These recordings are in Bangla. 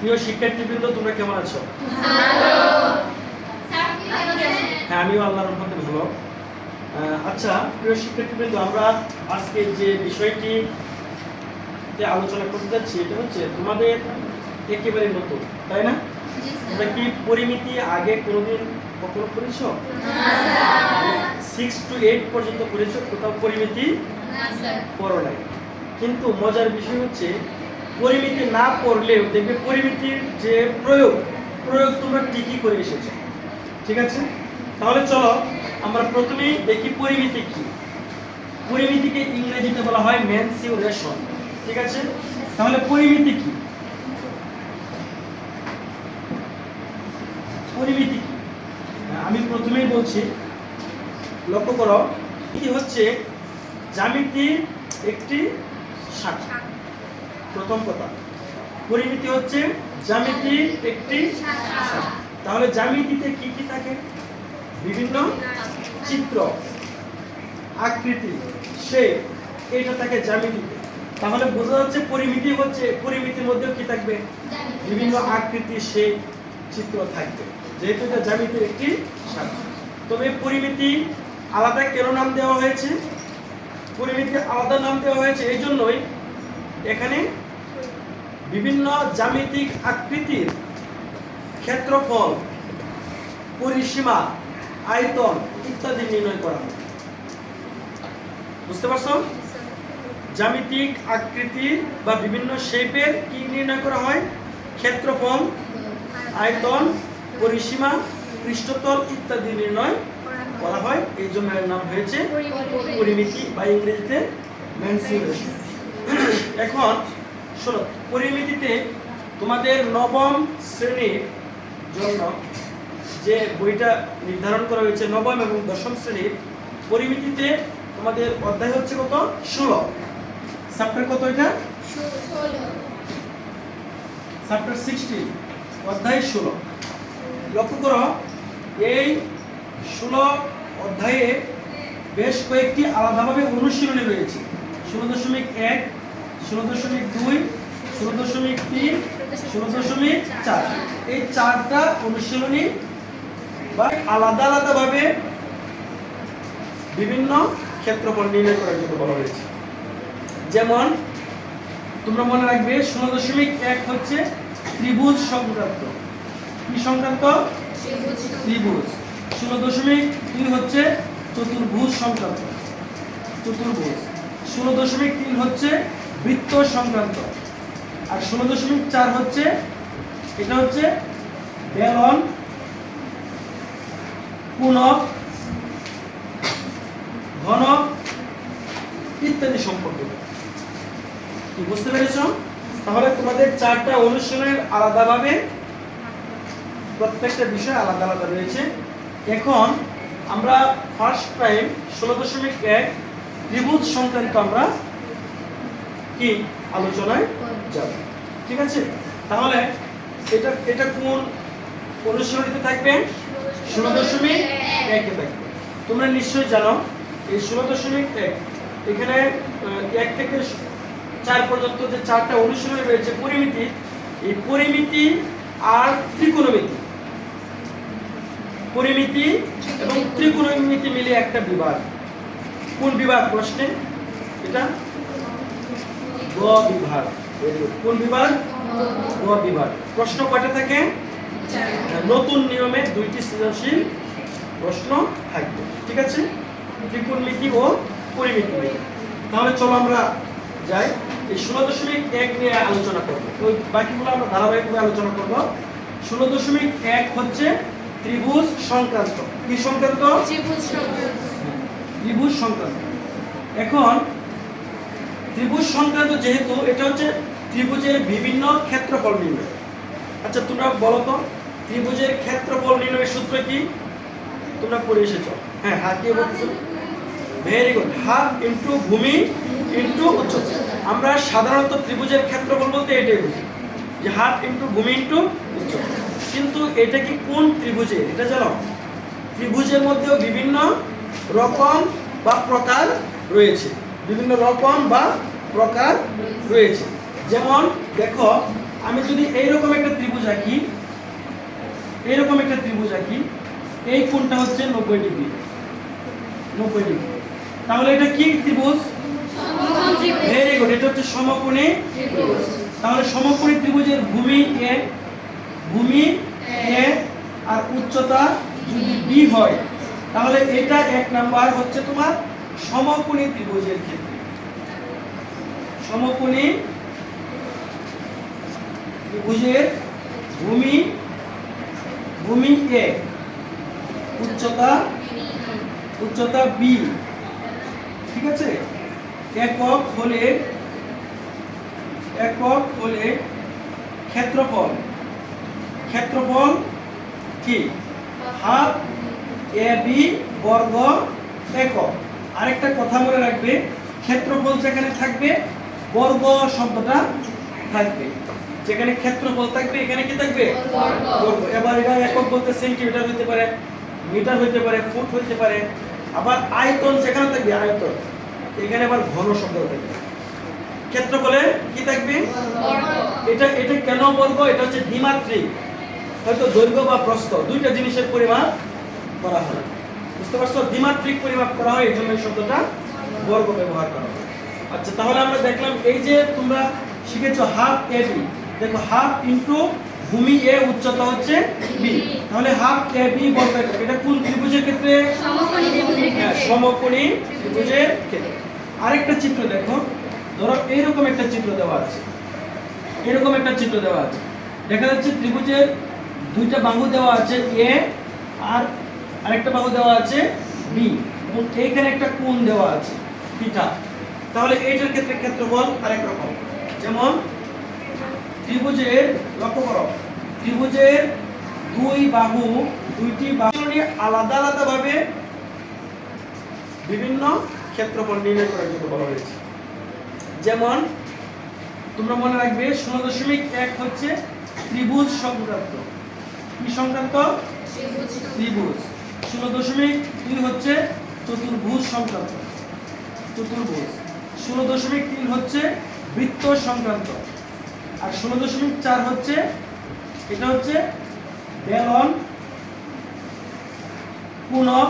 প্রিয় শিক্ষার্থীবৃন্দ, তোমরা কেমন আছো? হ্যাঁ, আমিও আল্লাহর রহমতে ভালো। আচ্ছা প্রিয় শিক্ষার্থীবৃন্দ, আমরা আজকে যে বিষয়টি আলোচনা করতে যাচ্ছি এটা হচ্ছে তোমাদের একেবারে নতুন, তাই না? তোমরা কি পরিমিতি আগে কোনোদিন কখনো পড়েছো? 6 to 8 পর্যন্ত পড়েছো, কোথাও পরিমিতি পড়ো নাই। কিন্তু মজার বিষয় হচ্ছে পরিমিতি না পড়লেও দেখবে পরিমিতির যে প্রয়োগ তোমরা ঠিকই করে এসেছো। ঠিক আছে, তাহলে চলো আমরা প্রথমেই দেখি পরিমিতি কি। পরিমিতিকে ইংরেজিতে বলা হয় মেনসিউরেশন। ঠিক আছে, তাহলে পরিমিতি কি? পরিমিতি কি আমি প্রথমেই বলছি, লক্ষ্য করো। কি হচ্ছে জ্যামিতির একটি শাখা। প্রথম কথা, পরিমিতি হচ্ছে জ্যামিতির একটি শাখা। তাহলে জ্যামিতিতে কি কি থাকে? বিভিন্ন চিত্র, আকৃতি, শেপ, এটা থাকে জ্যামিতিতে। তাহলে বোঝা যাচ্ছে পরিমিতি হচ্ছে, পরিমিতির মধ্যেও কি থাকবে? বিভিন্ন আকৃতি, শেপ, চিত্র থাকবে, যেহেতু এটা জ্যামিতির একটি শাখা। তবে পরিমিতি আলাদা কেন নাম দেওয়া হয়েছে? পরিমিতি আলাদা নাম দেওয়া হয়েছে এই জন্যই এখানে বিভিন্ন জ্যামিতিক আকৃতির ক্ষেত্রফল, পরিসীমা, আয়তন ইত্যাদি নির্ণয় করা হয়। বুঝতে পারছো? জ্যামিতিক আকৃতির বা বিভিন্ন শেপের কি নির্ণয় করা হয়? ক্ষেত্রফল, আয়তন, পরিসীমা, পৃষ্ঠতল ইত্যাদি নির্ণয় করা হয়। এই জন্য এর নাম হয়েছে পরিমিতি বা ইংরেজিতে মেনসিউরেশন। এখন শোনো, পরিমিতিতে তোমাদের নবম শ্রেণীর জন্য যে বইটা নির্ধারণ করা হয়েছে, নবম এবং দশম শ্রেণীর পরিমিতিতে তোমাদের অধ্যায় হচ্ছে কত? 16। চ্যাপ্টার কত এটা? 16। চ্যাপ্টার 16, অধ্যায় 16। লক্ষ্য করো, এই 16 অধ্যায়ে বেশ কয়েকটি আলাদাভাবে অনুশীলনী রয়েছে। 16.1, 16.2, 16.3, 16.4। এই 4টা অনুশীলনী বা আলাদা আলাদাভাবে বিভিন্ন ক্ষেত্রফল নির্ণয় করার জন্য বলা হয়েছে। যেমন তোমরা মনে রাখবে 16.1 হচ্ছে ত্রিভুজ সংক্রান্ত। কি সংক্রান্ত? ত্রিভুজ। 16.2 হচ্ছে চতুর্ভুজ সংক্রান্ত, চতুর্ভুজ। 16.3 হচ্ছে বৃত্ত সংক্রান্ত। আর 16.4 হচ্ছে, এটা হচ্ছে বেলন, কোণক, ঘনক ইত্যাদি সম্পর্কে। কি বুঝতে পেরেছো? তাহলে তোমাদের 4টা অনুশীলনের আলাদাভাবে প্রত্যেকটা বিষয় আলাদা আলাদা রয়েছে। এখন আমরা ফার্স্ট টাইম 16.1 ত্রিভুজ সংক্রান্ত আমরা কি আলোচনায় যাব। ঠিক আছে, তাহলে এটা কোন অনুশীলনীতে থাকবে? 16.1 থাকবে। তোমরা নিশ্চয়ই জানো এই 16.1 এখানে 1 থেকে 4 পর্যন্ত যে 4টা অনুশীলনী রয়েছে পরিমিতি, এই পরিমিতি আর ত্রিকোণমিতি, পরিমিতি এবং ত্রিকোণমিতি মিলে একটা বিভাগ। কোন বিভাগ প্রশ্নে? এটা গ বিভাগ। কোন বিভাগ? গ বিভাগ। প্রশ্ন কয়টা থাকে? নতুন নিয়মে 2টি সৃজনশীল প্রশ্ন থাকবে। ঠিক আছে, ত্রিকোণমিতি ও পরিমিতি। তাহলে চলো আমরা যাই, এই 16.1 নিয়ে আলোচনা করব। ওই বাকিগুলো আমরা ধারাবাহিকভাবে আলোচনা করব। 16.1 হচ্ছে ত্রিভুজ সংক্রান্ত। কি সংক্রান্ত? ত্রিভুজ সংক্রান্ত। এখন ত্রিভুজ সংক্রান্ত যেহেতু, এটা হচ্ছে ত্রিভুজের বিভিন্ন ক্ষেত্রফল নির্ণয়। আচ্ছা তোমরা বলো তো, ত্রিভুজের ক্ষেত্রফল নির্ণয়ের সূত্র কি? তোমরা পড়ে এসেছো। হ্যাঁ, হাত দিয়ে বলছো। Very good. হাফ ইনটু ভূমি ইনটু উচ্চতা। আমরা সাধারণত ত্রিভুজের ক্ষেত্রফল বলতে এটাই বুঝি, যে হাফ ইনটু ভূমি ইনটু উচ্চতা। কিন্তু এটা কি কোন ত্রিভুজের এটা জানো? ত্রিভুজের মধ্যেও বিভিন্ন রকম বা প্রকার রয়েছে, বিভিন্ন রকম বা প্রকার রয়েছে। যেমন দেখো আমি যদি এইরকম একটা ত্রিভুজ আঁকি, এইরকম একটা ত্রিভুজ আঁকি, এই কোণটা হচ্ছে 90 ডিগ্রি, 90 ডিগ্রি। তাহলে এটা কি ত্রিভুজ? ভেরি গুড, এটা হচ্ছে সমকোণী ত্রিভুজ। তাহলে সমকোণী ত্রিভুজের ভূমি এ, ভূমি এ আর উচ্চতা যদি বি হয়, তাহলে এটা এক নাম্বার হচ্ছে তোমার সমকোণী ত্রিভুজের ক্ষেত্রে। সমকোণী ত্রিভুজের ভূমি, ভূমি এ, উচ্চতা, উচ্চতা বি, ঠিক আছে? একক হলে, একক হলে ক্ষেত্রফল, ক্ষেত্রফল কি? হাফ এ বি বর্গ একক। আরেকটা কথা মনে রাখবে, ক্ষেত্রফল যেখানে থাকবে বর্গ শব্দটা থাকবে। যেখানে ক্ষেত্রফল থাকবে এখানে কি থাকবে? বর্গ। এবার এটা একক বলতে সেন্টিমিটার হইতে পারে, মিটার হইতে পারে, ফুট হইতে পারে। আবার আয়তন যেখানে থাকবে আয়তন, এখানে আবার ঘন শব্দ থাকবে। ক্ষেত্রফলে কি থাকবে? বর্গ। এটা এটা কেন বর্গ? এটা হচ্ছে দ্বিমাত্রিক, হয়তো দৈর্ঘ্য বা প্রস্থ দুইটা জিনিসের পরিমাপ করা হয়, বুঝতে পারছো? দ্বিমাত্রিক পরিমাপ করা হয়, এই জন্য এই শব্দটা বর্গ ব্যবহার করা হয়। আচ্ছা, তাহলে আমরা দেখলাম এই যে তোমরা শিখেছো হাফ এ বি, দেখো হাফ ইনটু ভূমি এ, উচ্চতা হচ্ছে বি, তাহলে হাফ এ বি বর্গ একক। এটা কোন ত্রিভুজের ক্ষেত্রে? সমকোণী ত্রিভুজের ক্ষেত্রে। সমকোণী ত্রিভুজের ক্ষেত্রে। আরেকটা চিত্র দেখো, ধরো এইরকম একটা চিত্র দেওয়া আছে, এরকম একটা চিত্র দেওয়া আছে, দেখা যাচ্ছে ত্রিভুজের দুইটা বাহু দেওয়া আছে এ আর আরেকটা বাহু দেওয়া আছে বি, এবং এইখানে একটা কোণ দেওয়া আছে থিটা। তাহলে এইটার ক্ষেত্রে ক্ষেত্রফল আরেক রকম। যেমন ত্রিভুজের, লক্ষ্য করো, ত্রিভুজের দুই বাহু, দুইটি বাহু নিয়ে আলাদা আলাদা ভাবে বিভিন্ন ক্ষেত্রফল নির্ণয় করার জন্য বলা হয়েছে। যেমন তোমরা মনে রাখবে 16.1 হচ্ছে ত্রিভুজ সংক্রান্ত। কি সংক্রান্ত? ত্রিভুজ। 16.2 হচ্ছে চতুর্ভুজ সংক্রান্ত, চতুর্ভুজ। 16.3 হচ্ছে বৃত্ত সংক্রান্ত, আর 16.4 হচ্ছে, এটা হচ্ছে বেলন, কোণক,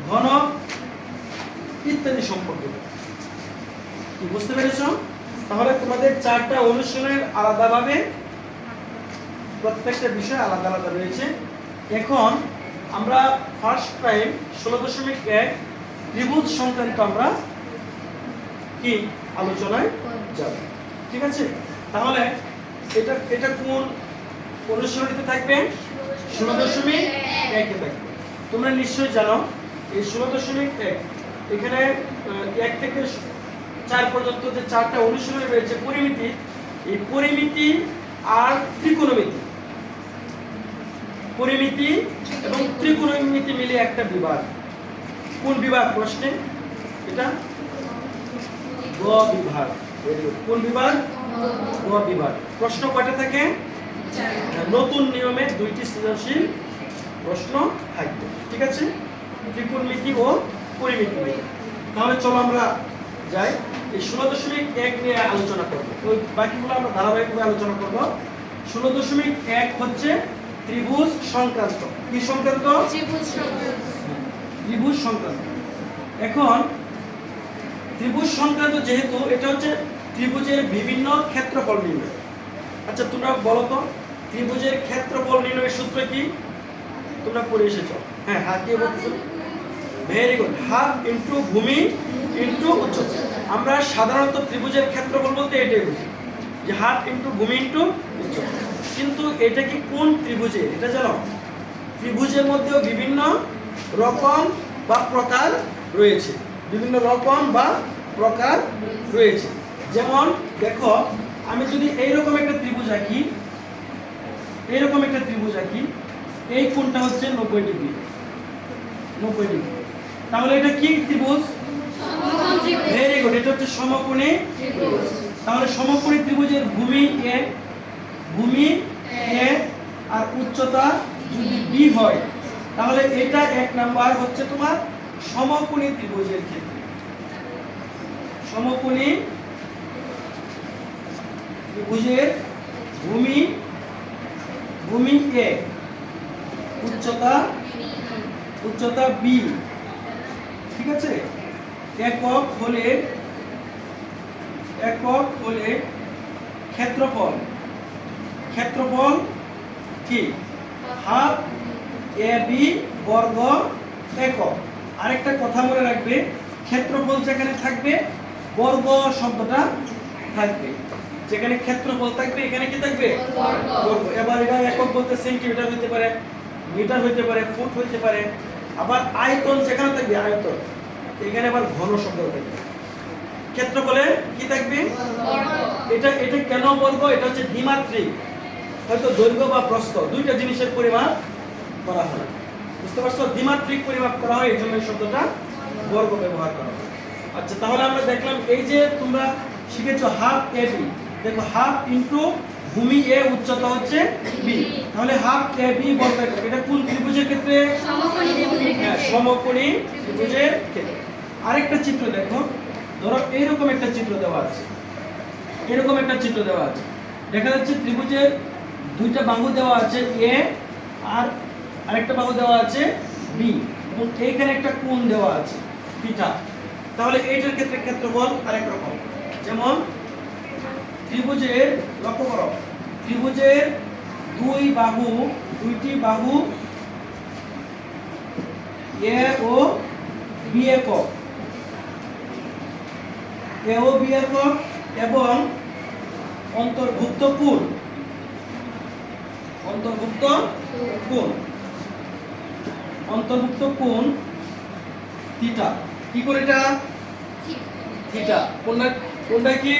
ঘনক ইত্যাদি সম্পর্কিত। কি বুঝতে পেরেছো? তাহলে তোমাদের চারটা অনুশীলনের আলাদাভাবে প্রত্যেকটা বিষয় আলাদা আলাদা রয়েছে। এখন আমরা ফার্স্ট টাইম 16.1 ত্রিভুজ সংক্রান্ত আমরা কি আলোচনায় যাব, ঠিক আছে? তাহলে এটা এটা কোন অনুশীলনীতে থাকবে? 16.1 এ থাকবে। তোমরা নিশ্চয়ই জানো এই 16.1 এখানে 1 থেকে 4 পর্যন্ত যে চারটা অনুশীলনী রয়েছে পরিমিতি, এই পরিমিতি আর ত্রিকোণমিতি, পরিমিতি এবং ত্রিকোণমিতি মিলে একটা বিভাগ। কোন বিভাগ প্রশ্নে? এটা গ বিভাগ। কোন বিভাগ? গ বিভাগ। প্রশ্ন কয়টা থাকে? নতুন নিয়মে 2টি সৃজনশীল প্রশ্ন থাকবে, ঠিক আছে? ত্রিকোণমিতি ও পরিমিতি নিয়ে। তাহলে চলো আমরা যাই, এই 16.1 নিয়ে আলোচনা করব। ওই বাকিগুলো আমরা ধারাবাহিকভাবে আলোচনা করব। 16.1 হচ্ছে ত্রিভুজ সংক্রান্ত। কি সংক্রান্ত? ত্রিভুজ সংক্রান্ত। ত্রিভুজ সংক্রান্ত। এখন ত্রিভুজ সংক্রান্ত যেহেতু, এটা হচ্ছে ত্রিভুজের বিভিন্ন ক্ষেত্রফল নির্ণয়। আচ্ছা তোমরা বলো তো, ত্রিভুজের ক্ষেত্রফল নির্ণয়ের সূত্র কি? তোমরা পড়ে এসেছো। হ্যাঁ, কে বলতেছো? ভেরি গুড, হাফ ইনটু ভূমি ইনটু উচ্চতা। আমরা সাধারণত ত্রিভুজের ক্ষেত্রফল বলতে এটাই বুঝি, যে হাফ ইনটু ভূমি ইনটু উচ্চতা। কিন্তু এটা কি কোন ত্রিভুজের এটা জানো? ত্রিভুজের মধ্যেও বিভিন্ন রকম বা প্রকার রয়েছে, বিভিন্ন রকম বা প্রকার রয়েছে। যেমন দেখো, আমি যদি এইরকম একটা ত্রিভুজ আঁকি, এইরকম একটা ত্রিভুজ আঁকি, এই কোণটা হচ্ছে 90 ডিগ্রি, 90 ডিগ্রি। তাহলে এটা কি ত্রিভুজ? ভেরি গুড, এটা হচ্ছে সমকোণী ত্রিভুজ। তাহলে সমকোণী ত্রিভুজের ভূমি এ, ভূমি এ আর উচ্চতা যদি বি হয়, তাহলে এটা এক নাম্বার হচ্ছে তোমার সমকোণী ত্রিভুজের ক্ষেত্রে। সমকোণী ত্রিভুজের ভূমি A, উচ্চতা B, ঠিক আছে। একক হলে ক্ষেত্রফল কি হাফ AB বর্গ একক। আরেকটা কথা মনে রাখবে, ক্ষেত্রফল যেখানে থাকবে বর্গ শব্দটা থাকবে, যেখানে ক্ষেত্রফল থাকবে এখানে কি থাকবে বর্গ। এবার এটা একক বলতে সেন্টিমিটার হইতে পারে, মিটার হইতে পারে, ফুট হইতে পারে। আবার আয়তন যেখানে থাকবে আয়তন, এখানে আবার ঘন শব্দ থাকবে। ক্ষেত্রফলে কি থাকবে এটা কেন বর্গ? এটা হচ্ছে দ্বিমাত্রিক, হয়তো দৈর্ঘ্য বা প্রস্থ দুইটা জিনিসের পরিমাপ করা হয়, বুঝতে পারছো? দ্বিমাত্রিক পরিমাপ করা হয়, এই জন্য এই শব্দটা বর্গ ব্যবহার করা হয়। আচ্ছা, তাহলে আমরা দেখলাম এই যে তোমরা শিখেছো হাফ AB, দেখো হাফ ইনটু ভূমি A, উচ্চতা হচ্ছে B, তাহলে হাফ AB বর্গ একক। এটা কোন ত্রিভুজের ক্ষেত্রে? সমকোণী ত্রিভুজের ক্ষেত্রে। আরেকটা চিত্র দেখো, ধরো এইরকম একটা চিত্র দেওয়া আছে, দেখা যাচ্ছে ত্রিভুজের দুইটা বাহু দেওয়া আছে A, আর আরেকটা বাহু দেওয়া আছে B, এবং এইখানে একটা কোণ দেওয়া আছে থিটা। তাহলে এইটার ক্ষেত্রে ক্ষেত্রফল আরেক রকম। যেমন ত্রিভুজের, লক্ষ্য করো, ত্রিভুজের দুইটি বাহু A ও B একক, এবং অন্তর্ভুক্ত কোণ থিটা। কি করে এটা? থিটা। কোনটা কি?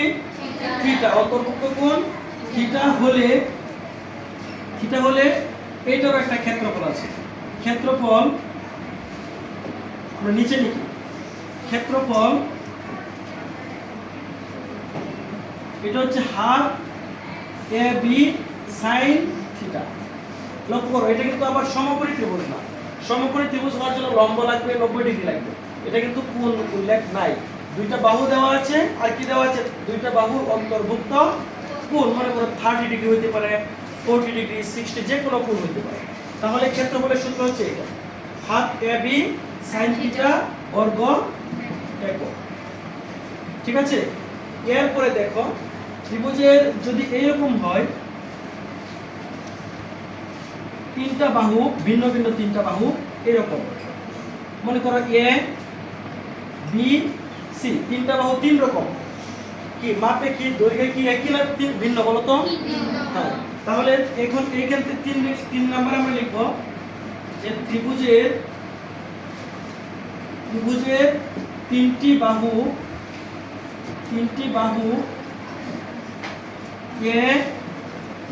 থিটা। অন্তর্ভুক্ত কোণ থিটা হলে এইটারও একটা ক্ষেত্রফল আছে। ক্ষেত্রফল আমরা নিচে লিখি, ক্ষেত্রফল এটা হচ্ছে হাফ AB sin থিটা। লক্ষ্য করো, এটা কিন্তু আবার সমকোণী ত্রিভুজ না। সমকোণী ত্রিভুজ হওয়ার জন্য লম্ব লাগবে 90 ডিগ্রি লাগবে, এটা কিন্তু কোণ উল্লেখ নাই। দুইটা বাহু দেওয়া আছে, আর কি দেওয়া আছে? দুইটা বাহুর অন্তর্ভুক্ত কোণ, মনে করো 30 ডিগ্রি হইতে পারে, 40 ডিগ্রি, 60, যে কোনো কোণ হইতে পারে। তাহলে ক্ষেত্রফলের সূত্র হচ্ছে এটা, হাফ AB sin থিটা বর্গ একক, ঠিক আছে। এরপরে দেখো, ত্রিভুজের যদি এইরকম হয়, তিনটা বাহু, ভিন্ন ভিন্ন তিনটা বাহু এরকম, মনে করো A B C, তিনটা বাহু তিন রকম, কি মাপে কি দৈর্ঘ্যে কি একই না ভিন্ন, বলো তো? হ্যাঁ, তাহলে এখন এইখান থেকে তিন নাম্বার আমরা লিখব যে ত্রিভুজের তিনটি বাহু A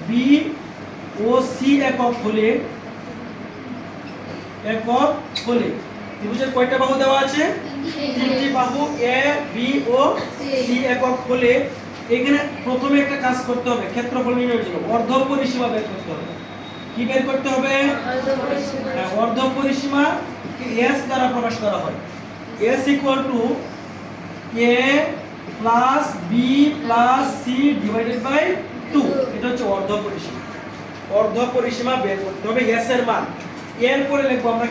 B ও C একক হলে ত্রিভুজের কয়টা বাহু দেওয়া আছে? তিনটি বাহু A B ও C একক হলে এখানে প্রথমে একটা কাজ করতে হবে, ক্ষেত্রফল নির্ণয়ের জন্য অর্ধপরিসীমা বের করতে হবে। কি বের করতে হবে? অর্ধপরিসীমা S দ্বারা প্রকাশ করা হয়, S = A plus B plus C divided by 2। এটা হচ্ছে অর্ধপরিসীমা বের করতে হবে S এর মান। এরপরে লিখবো আমরা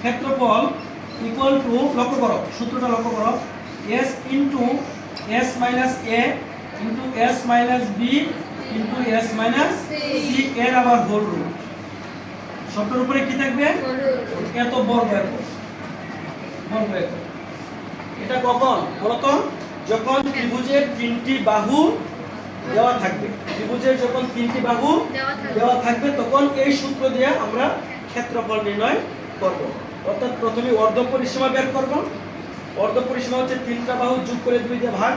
ক্ষেত্রফল ইকুয়াল টু, লক্ষ্য করো সূত্রটা, লক্ষ্য করো, S into S minus A into S minus B into S minus C এর আবার হোল রুট। সবটার উপরে কি থাকবে? এত বর্গ একক। এটা কখন বলতো? যখন ত্রিভুজের তিনটি বাহু দেওয়া থাকবে, তখন এই সূত্র দিয়ে আমরা ক্ষেত্রফল নির্ণয় করব। অর্থাৎ প্রথমে অর্ধপরিসীমা বের করব। অর্ধপরিসীমা হচ্ছে তিনটা বাহু যোগ করে 2 দিয়ে ভাগ,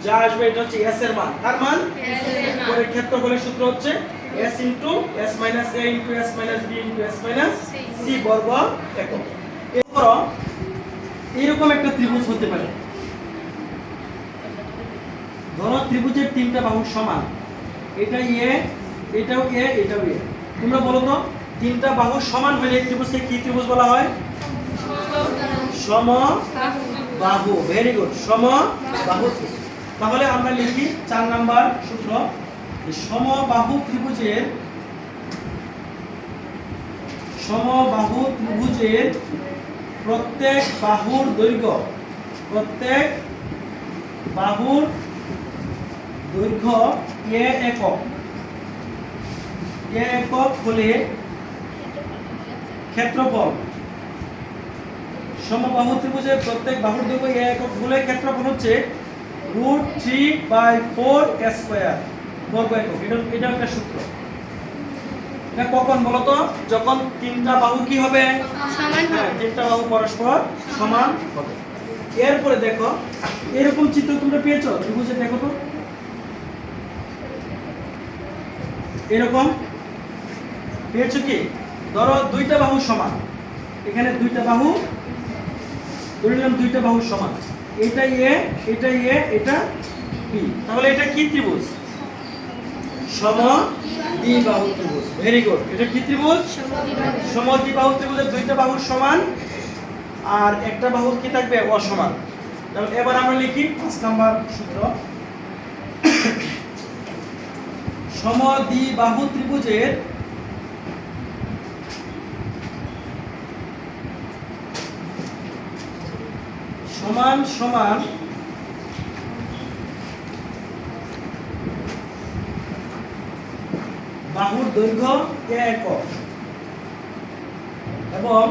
যা আসবে এটা হচ্ছে S এর মান। কার মান? পরে ক্ষেত্রফলের সূত্র হচ্ছে S into S minus A into S minus B into S minus C বর্গ একক। এরপর এরকম একটা ত্রিভুজ হতে পারে, ধরো ত্রিভুজের তিনটা বাহু সমান, এটা A, এটাও A, এটাও A। তোমরা বলো তো, তিনটা বাহু সমান হলে ত্রিভুজকে কি ত্রিভুজ বলা হয়? সমবাহু বাহু, ভেরি গুড, সমবাহু ত্রিভুজ। তাহলে আমরা লিখি 4 নাম্বার সূত্র, সমবাহু ত্রিভুজের প্রত্যেক বাহুর দৈর্ঘ্য a একক হলে ক্ষেত্রফল, সমবাহু ত্রিভুজের প্রত্যেক বাহুর দৈর্ঘ্য a একক হলে ক্ষেত্রফল হচ্ছে √3/4 স্কয়ার বর্গ একক। এটা একটা সূত্র। এটা কখন বলতো? যখন তিনটা বাহু কি হবে? সমান হবে। তিনটা বাহু পরস্পর সমান হবে। এরপরে দেখো, এরকম চিত্র তোমরা পেয়েছো ত্রিভুজে? দেখো তো, এরকম পেয়েছো কি? ধরো দুইটা বাহু সমান, এখানে দুইটা বাহু ধরে নিলাম, দুইটা বাহু সমান, এটা এ, এটা এ, এটা বি। তাহলে এটা কি ত্রিভুজ? সমদ্বিবাহু ত্রিভুজ। Very good. এটা কি ত্রিভুজ? সমদ্বিবাহু ত্রিভুজের দুইটা বাহু সমান আর একটা বাহু কি থাকবে? অসমান। তাহলে এবার আমরা লিখি 5 নাম্বার সূত্র, সমদ্বিবাহু ত্রিভুজের সমান সমান বাহুর দৈর্ঘ্য a একক এবং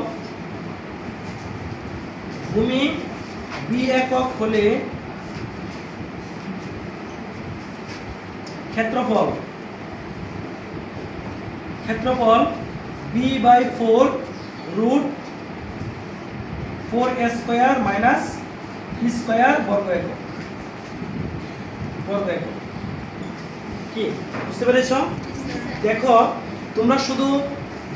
ভূমি b একক হলে ক্ষেত্রফল b/4 √4 square minus b square বর্গ একক। কি বুঝতে পেরেছো? দেখো, তোমরা শুধু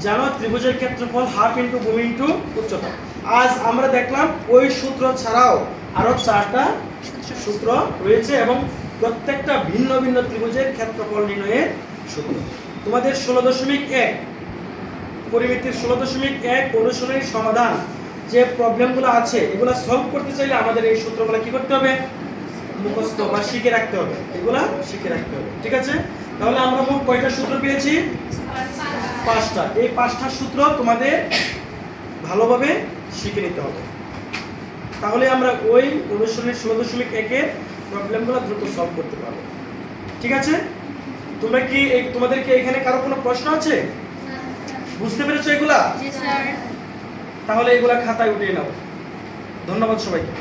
জানো ত্রিভুজের ক্ষেত্রফল হাফ ইনটু ভূমি ইনটু উচ্চতা। আজ আমরা দেখলাম ওই সূত্র ছাড়াও আরো 4টা সূত্র রয়েছে এবং প্রত্যেকটা ভিন্ন ভিন্ন ত্রিভুজের ক্ষেত্রফল নির্ণয়ের সূত্র। তোমাদের 16.1 পরিমিতির 16.1 অনুশীলনীর সমাধান যে প্রবলেমগুলো আছে এগুলো সলভ করতে চাইলে আমাদের এই সূত্রগুলো কি করতে হবে? মুখস্থ বা শিখে রাখতে হবে। এগুলা শিখে রাখতে হবে, ঠিক আছে? তাহলে আমরা মোট কয়টা সূত্র পেয়েছি? 5টা। এই 5টা সূত্র তোমাদের ভালোভাবে শিখে নিতে হবে, তাহলে আমরা ওই অনুশীলনের 16.1 এর প্রবলেমগুলো দ্রুত সলভ করতে পারবো, ঠিক আছে? তোমাদেরকে এখানে কারো কোনো প্রশ্ন আছে? বুঝতে পেরেছো এগুলা? জি স্যার। তাহলে এগুলা খাতায় উঠিয়ে নাও। ধন্যবাদ সবাইকে।